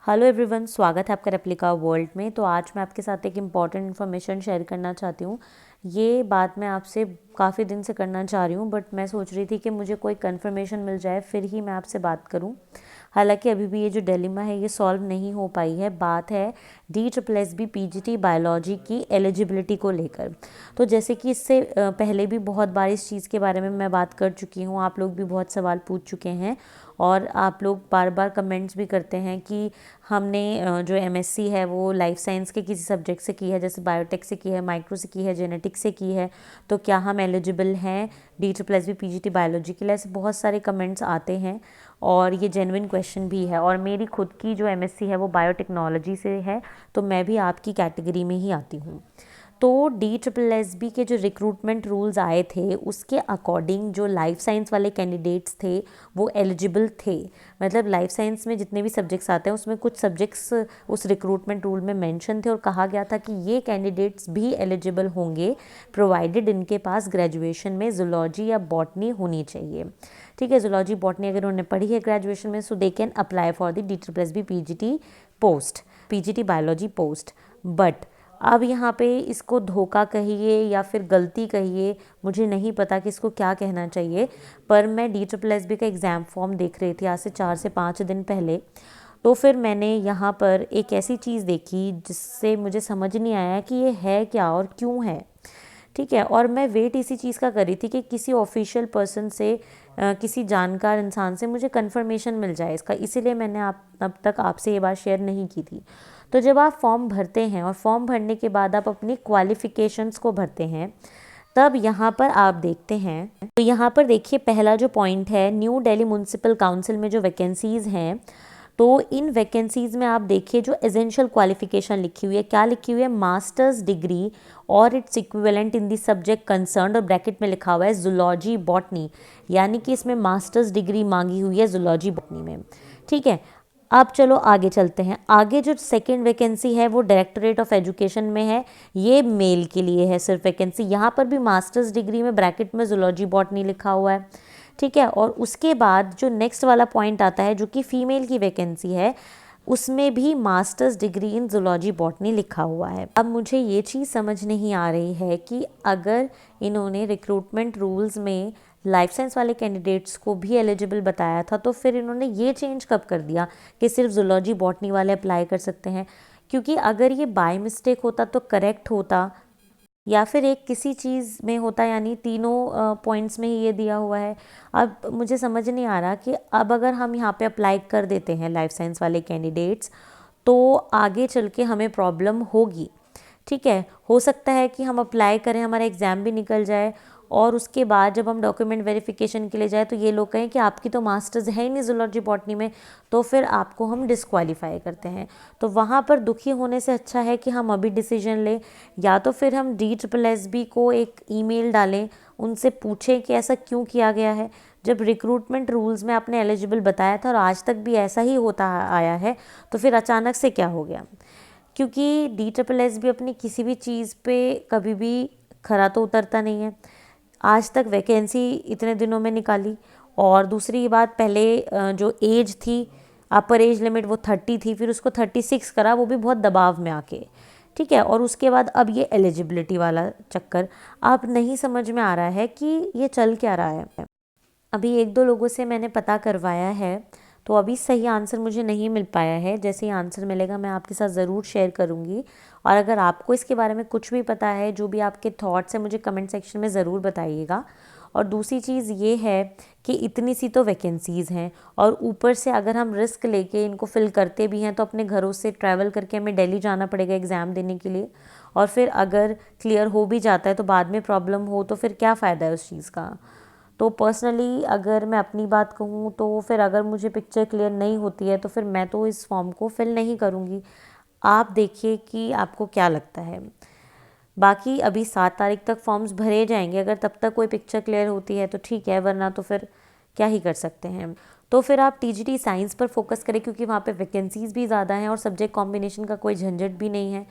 Hello everyone, स्वागत है आपका रेप्लिका वर्ल्ड में। तो आज मैं आपके साथ एक इम्पॉर्टेंट इन्फॉर्मेशन शेयर करना चाहती हूँ। ये बात मैं आपसे काफ़ी दिन से करना चाह रही हूँ, बट मैं सोच रही थी कि मुझे कोई कंफर्मेशन मिल जाए फिर ही मैं आपसे बात करूँ। हालांकि अभी भी ये जो डिलेमा है ये सॉल्व नहीं हो पाई है। बात है DSSB PGT बायोलॉजी की एलिजिबिलिटी को लेकर। तो जैसे कि इससे पहले भी बहुत बार इस चीज़ के बारे में मैं बात कर चुकी हूँ, आप लोग भी बहुत सवाल पूछ चुके हैं और आप लोग बार बार कमेंट्स भी करते हैं कि हमने जो MSc है वो लाइफ साइंस के किसी सब्जेक्ट से की है, जैसे बायोटेक से की है, माइक्रो से की है, जेनेटिक्स से की है, तो क्या हम एलिजिबल हैं DSSB PGT बायोलॉजी के लिए। ऐसे बहुत सारे कमेंट्स आते हैं और ये जेन्युइन क्वेश्चन भी है। और मेरी खुद की जो MSc है वो बायोटेक्नोलॉजी से है, तो मैं भी आपकी कैटेगरी में ही आती हूँ। तो DSSB के जो रिक्रूटमेंट रूल्स आए थे उसके अकॉर्डिंग जो लाइफ साइंस वाले कैंडिडेट्स थे वो एलिजिबल थे। मतलब लाइफ साइंस में जितने भी सब्जेक्ट्स आते हैं उसमें कुछ सब्जेक्ट्स उस रिक्रूटमेंट रूल में मेंशन थे और कहा गया था कि ये कैंडिडेट्स भी एलिजिबल होंगे प्रोवाइडेड इनके पास ग्रेजुएशन में जूलॉजी या बॉटनी होनी चाहिए। ठीक है, जूलॉजी बॉटनी अगर उन्होंने पढ़ी है ग्रेजुएशन में, so they can apply for the DSSB PGT पोस्ट, PGT बायोलॉजी पोस्ट। बट अब यहाँ पे इसको धोखा कहिए या फिर गलती कहिए, मुझे नहीं पता कि इसको क्या कहना चाहिए। पर मैं DSSB का एग्ज़ाम फॉर्म देख रही थी आज से 4 से 5 दिन पहले। तो फिर मैंने यहाँ पर एक ऐसी चीज़ देखी जिससे मुझे समझ नहीं आया कि ये है क्या और क्यों है। ठीक है, और मैं वेट इसी चीज़ का कर रही थी कि किसी ऑफिशियल पर्सन से, किसी जानकार इंसान से मुझे कंफर्मेशन मिल जाए इसका, इसीलिए मैंने अब तक आपसे ये बात शेयर नहीं की थी। तो जब आप फॉर्म भरते हैं और फॉर्म भरने के बाद आप अपनी क्वालिफ़िकेशंस को भरते हैं, तब यहाँ पर आप देखते हैं, तो यहाँ पर देखिए पहला जो पॉइंट है, न्यू दिल्ली म्यूनिसिपल काउंसिल में जो वैकेंसीज़ हैं, तो इन वैकेंसीज़ में आप देखिए जो एसेंशियल क्वालिफिकेशन लिखी हुई है, क्या लिखी हुई है, मास्टर्स डिग्री और its equivalent in the subject concern, और ब्रैकेट में लिखा हुआ है जूलॉजी बॉटनी, यानी कि इसमें मास्टर्स डिग्री मांगी हुई है जूलॉजी बॉटनी में। ठीक है, अब चलो आगे चलते हैं। आगे जो सेकंड वैकेंसी है वो डायरेक्टरेट ऑफ एजुकेशन में है, ये मेल के लिए है सिर्फ वैकेंसी। यहाँ पर भी मास्टर्स डिग्री में ब्रैकेट में जूलॉजी बॉटनी लिखा हुआ है। ठीक है, और उसके बाद जो नेक्स्ट वाला पॉइंट आता है जो कि फीमेल की वैकेंसी है, उसमें भी masters degree in zoology botany लिखा हुआ है। अब मुझे ये चीज़ समझ नहीं आ रही है कि अगर इन्होंने रिक्रूटमेंट रूल्स में लाइफ साइंस वाले कैंडिडेट्स को भी एलिजिबल बताया था, तो फिर इन्होंने ये चेंज कब कर दिया कि सिर्फ जूलॉजी बॉटनी वाले अप्लाई कर सकते हैं। क्योंकि अगर ये बाय मिस्टेक होता तो करेक्ट होता, या फिर एक किसी चीज़ में होता, यानी तीनों पॉइंट्स में ही ये दिया हुआ है। अब मुझे समझ नहीं आ रहा कि अब अगर हम यहाँ पे अप्लाई कर देते हैं लाइफ साइंस वाले कैंडिडेट्स, तो आगे चल के हमें प्रॉब्लम होगी। ठीक है, हो सकता है कि हम अप्लाई करें, हमारा एग्ज़ाम भी निकल जाए और उसके बाद जब हम डॉक्यूमेंट वेरिफिकेशन के लिए जाए तो ये लोग कहें कि आपकी तो मास्टर्स है ही नहीं जूलॉजी बॉटनी में, तो फिर आपको हम डिस्क्वालीफाई करते हैं। तो वहाँ पर दुखी होने से अच्छा है कि हम अभी डिसीजन लें, या तो फिर हम DSSB को एक ईमेल डालें, उनसे पूछें कि ऐसा क्यों किया गया है। जब रिक्रूटमेंट रूल्स में आपने एलिजिबल बताया था और आज तक भी ऐसा ही होता आया है, तो फिर अचानक से क्या हो गया। क्योंकि DSSB अपनी किसी भी चीज़ पे कभी भी खरा तो उतरता नहीं है। आज तक वैकेंसी इतने दिनों में निकाली, और दूसरी बात, पहले जो एज थी, अपर एज लिमिट वो 30 थी, फिर उसको 36 करा, वो भी बहुत दबाव में आके। ठीक है, और उसके बाद अब ये एलिजिबिलिटी वाला चक्कर। अब नहीं समझ में आ रहा है कि ये चल क्या रहा है। अभी एक दो लोगों से मैंने पता करवाया है, तो अभी सही आंसर मुझे नहीं मिल पाया है। जैसे ही आंसर मिलेगा मैं आपके साथ ज़रूर शेयर करूँगी। और अगर आपको इसके बारे में कुछ भी पता है, जो भी आपके थॉट्स हैं, मुझे कमेंट सेक्शन में ज़रूर बताइएगा। और दूसरी चीज़ ये है कि इतनी सी तो वैकेंसीज़ हैं, और ऊपर से अगर हम रिस्क लेके इनको फिल करते भी हैं तो अपने घरों से ट्रैवल करके हमें दिल्ली जाना पड़ेगा एग्ज़ाम देने के लिए, और फिर अगर क्लियर हो भी जाता है तो बाद में प्रॉब्लम हो तो फिर क्या फ़ायदा है उस चीज़ का। तो पर्सनली अगर मैं अपनी बात कहूँ तो फिर अगर मुझे पिक्चर क्लियर नहीं होती है तो फिर मैं तो इस फॉर्म को फिल नहीं करूँगी। आप देखिए कि आपको क्या लगता है। बाकी अभी 7 तारीख तक फॉर्म्स भरे जाएंगे, अगर तब तक कोई पिक्चर क्लियर होती है तो ठीक है, वरना तो फिर क्या ही कर सकते हैं। तो फिर आप TGT साइंस पर फोकस करें, क्योंकि वहाँ पे वैकेंसीज़ भी ज़्यादा हैं और सब्जेक्ट कॉम्बिनेशन का कोई झंझट भी नहीं है,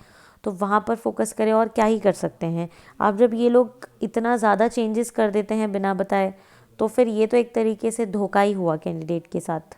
तो वहाँ पर फोकस करें। और क्या ही कर सकते हैं। अब जब ये लोग इतना ज़्यादा चेंजेस कर देते हैं बिना बताए, तो फिर ये तो एक तरीके से धोखा ही हुआ कैंडिडेट के साथ।